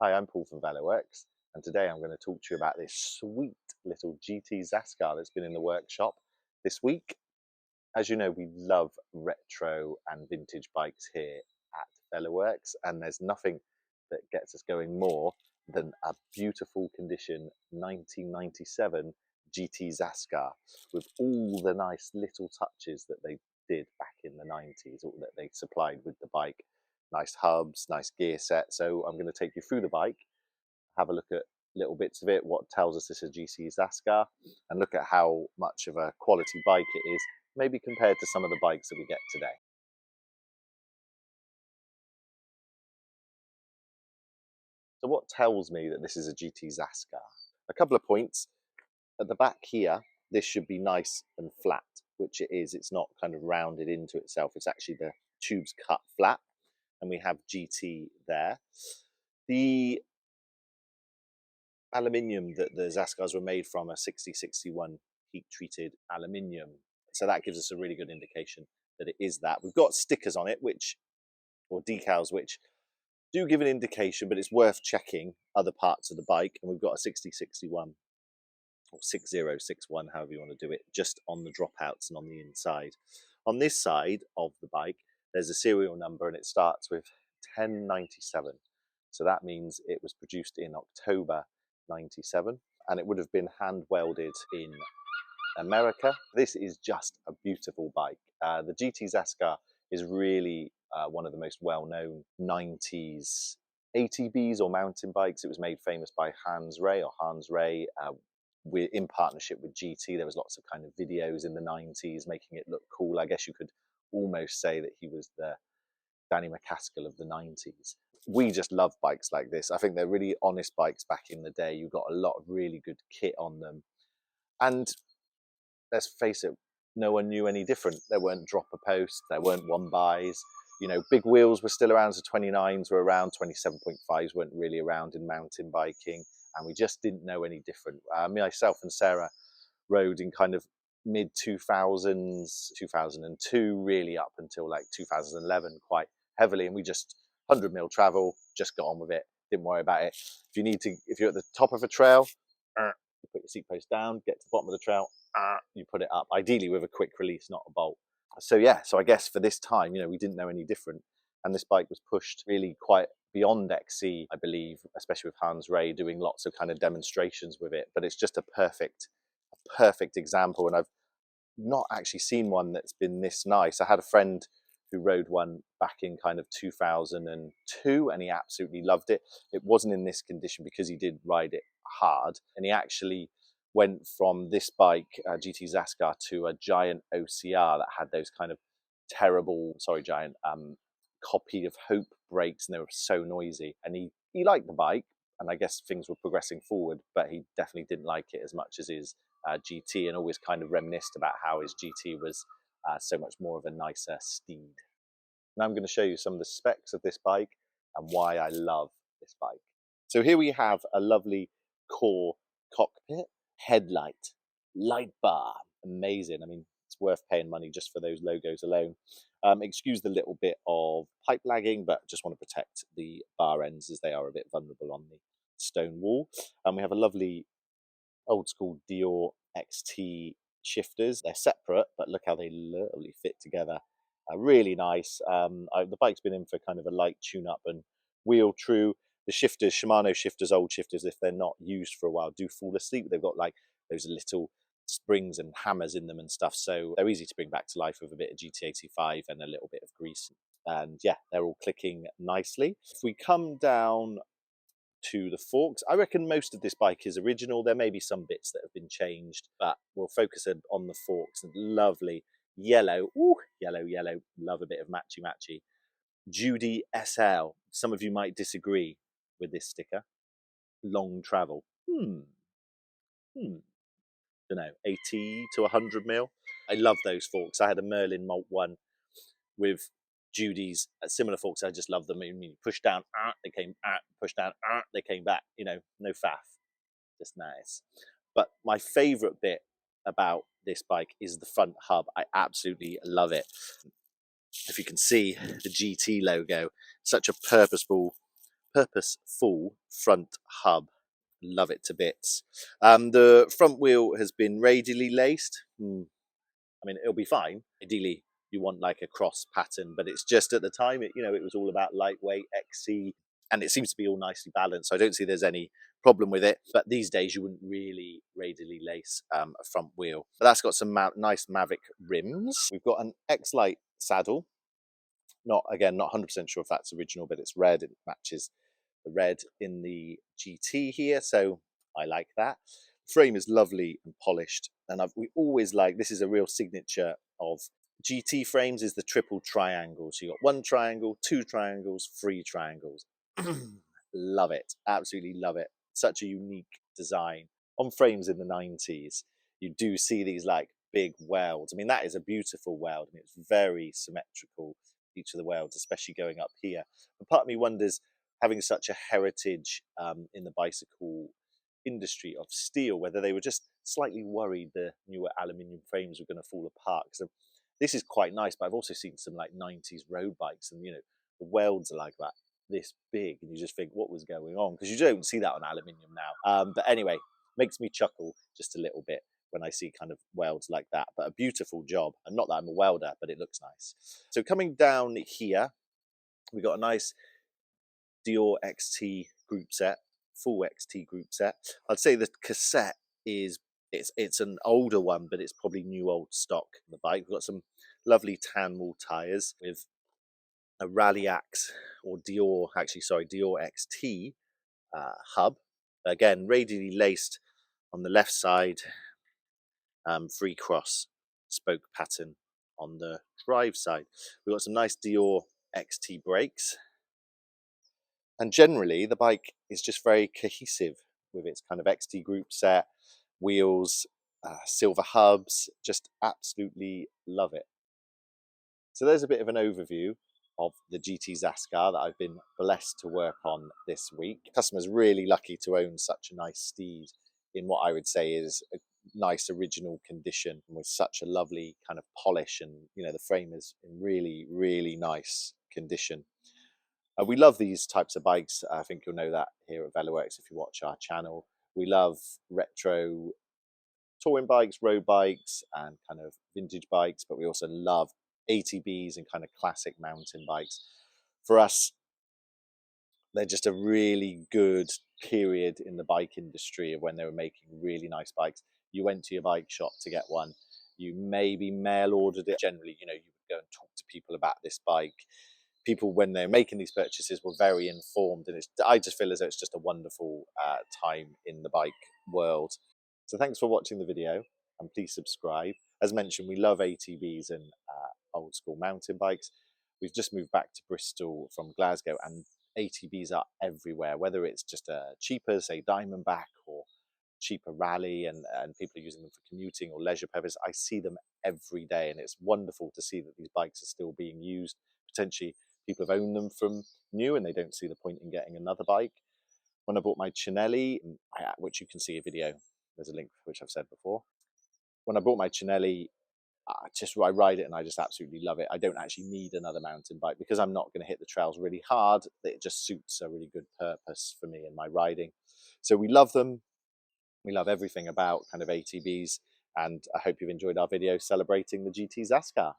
Hi, I'm Paul from Velo Works, and today I'm going to talk to you about this sweet little GT Zaskar that's been in the workshop this week. As you know, we love retro and vintage bikes here at Velo Works, and there's nothing that gets us going more than a beautiful condition 1997 GT Zaskar with all the nice little touches that they did back in the 90s, or that they supplied with the bike. Nice hubs, nice gear set. So I'm going to take you through the bike, have a look at little bits of it, what tells us this is a GT Zaskar, and look at how much of a quality bike it is, maybe compared to some of the bikes that we get today. So what tells me that this is a GT Zaskar? A couple of points. At the back here, this should be nice and flat, which it is. It's not kind of rounded into itself. It's actually the tube's cut flat, and we have GT there. The aluminium that the Zaskars were made from are 6061 heat-treated aluminium. So that gives us a really good indication that it is that. We've got stickers on it, or decals, which do give an indication, but it's worth checking other parts of the bike. And we've got a 6061 or 6061, however you want to do it, just on the dropouts and on the inside. On this side of the bike, there's a serial number, and it starts with 1097. So that means it was produced in October 97, and it would have been hand welded in America. This is just a beautiful bike. The GT Zaskar is really one of the most well-known 90s ATBs or mountain bikes. It was made famous by Hans Rey. We're in partnership with GT. There was lots of kind of videos in the 90s making it look cool. I guess you could almost say that he was the Danny McCaskill of the 90s. We just love bikes like this. I think they're really honest bikes back in the day. You got a lot of really good kit on them. And let's face it, no one knew any different. There weren't dropper posts, there weren't one buys. You know, big wheels were still around, so 29s were around, 27.5s weren't really around in mountain biking, and we just didn't know any different. Myself and Sarah rode in kind of mid 2000s, 2002, really up until like 2011 quite heavily, and we just 100 mil travel, just got on with it, didn't worry about it. If you're at the top of a trail, you put your seat post down, get to the bottom of the trail, you put it up, ideally with a quick release, not a bolt. So yeah, so I guess for this time, we didn't know any different, and this bike was pushed really quite beyond XC, I believe, especially with Hans Rey doing lots of kind of demonstrations with it. But it's just a perfect example, and I've not actually seen one that's been this nice. I had a friend who rode one back in kind of 2002, and he absolutely loved it. It wasn't in this condition because he did ride it hard, and he actually went from this bike, GT Zaskar, to a giant OCR that had those kind of giant copy of Hope brakes, and they were so noisy. And he liked the bike, and I guess things were progressing forward, but he definitely didn't like it as much as his GT, and always kind of reminisced about how his GT was so much more of a nicer steed. Now I'm going to show you some of the specs of this bike and why I love this bike. So here we have a lovely core cockpit, headlight, light bar, amazing. I mean, it's worth paying money just for those logos alone. Excuse the little bit of pipe lagging, but just want to protect the bar ends as they are a bit vulnerable on the stone wall. And we have a lovely old school Dior XT shifters. They're separate, but look how they literally fit together. Really nice. The bike's been in for kind of a light tune-up and wheel true. The shifters, Shimano shifters, old shifters, if they're not used for a while, do fall asleep. They've got like those little springs and hammers in them and stuff, so they're easy to bring back to life with a bit of GT85 and a little bit of grease. And yeah, they're all clicking nicely. If we come down to the forks, I reckon most of this bike is original. There may be some bits that have been changed, but we'll focus on the forks. And lovely yellow, yellow, love a bit of matchy Judy SL. Some of you might disagree with this sticker. Long travel, don't know, 80 to 100 mil. I love those forks. I had a Merlin Malt one with Judy's similar forks. I just love them. I mean, push down, they came, push down, they came back. No faff, just nice. But my favorite bit about this bike is the front hub. I absolutely love it. If you can see the GT logo, such a purposeful purposeful front hub. Love it to bits. The front wheel has been radially laced. I mean, it'll be fine. Ideally, you want like a cross pattern, but it's just at the time, it was all about lightweight, XC, and it seems to be all nicely balanced. So I don't see there's any problem with it. But these days, you wouldn't really radially lace a front wheel. But that's got some nice Mavic rims. We've got an X-Lite saddle. Not 100% sure if that's original, but it's red. It matches the red in the GT here, so I like that. Frame is lovely and polished, and we always like, this is a real signature of GT frames, is the triple triangle. So you got one triangle, two triangles, three triangles. Love it, absolutely love it. Such a unique design. On frames in the 90s, you do see these like big welds. I mean, that is a beautiful weld, and it's very symmetrical, each of the welds, especially going up here. But part of me wonders, having such a heritage in the bicycle industry of steel, whether they were just slightly worried the newer aluminium frames were going to fall apart. So this is quite nice, but I've also seen some like 90s road bikes, and the welds are like that, this big, and you just think, what was going on? Because you don't see that on aluminium now. But anyway, makes me chuckle just a little bit when I see kind of welds like that. But a beautiful job, and not that I'm a welder, but it looks nice. So coming down here, we got a nice Dior XT group set, full XT group set. I'd say the cassette is, it's an older one, but it's probably new old stock on the bike. We've got some lovely tan wool tyres with a Rally Axe, or Dior XT hub. Again, radially laced on the left side, free cross spoke pattern on the drive side. We've got some nice Dior XT brakes. And generally, the bike is just very cohesive with its kind of XT group set, wheels, silver hubs, just absolutely love it. So there's a bit of an overview of the GT Zaskar that I've been blessed to work on this week. Customer's really lucky to own such a nice steed in what I would say is a nice original condition, with such a lovely kind of polish, and the frame is in really, really nice condition. We love these types of bikes. I think you'll know that here at Velo Works if you watch our channel. We love retro touring bikes, road bikes, and kind of vintage bikes, but we also love ATBs and kind of classic mountain bikes. For us, they're just a really good period in the bike industry of when they were making really nice bikes. You went to your bike shop to get one. You maybe mail ordered it. Generally, you would go and talk to people about this bike. People, when they're making these purchases, were very informed, and I just feel as though it's just a wonderful time in the bike world. So thanks for watching the video, and please subscribe. As mentioned, we love ATBs and old school mountain bikes. We've just moved back to Bristol from Glasgow, and ATBs are everywhere, whether it's just a cheaper, say, Diamondback, or cheaper rally, and people are using them for commuting or leisure purposes. I see them every day, and it's wonderful to see that these bikes are still being used. Potentially people have owned them from new and they don't see the point in getting another bike. When I bought my Cinelli, which you can see a video, there's a link which I've said before. When I bought my Cinelli, I ride it and I just absolutely love it. I don't actually need another mountain bike because I'm not going to hit the trails really hard. It just suits a really good purpose for me in my riding. So we love them. We love everything about kind of ATBs, and I hope you've enjoyed our video celebrating the GT Zaskar.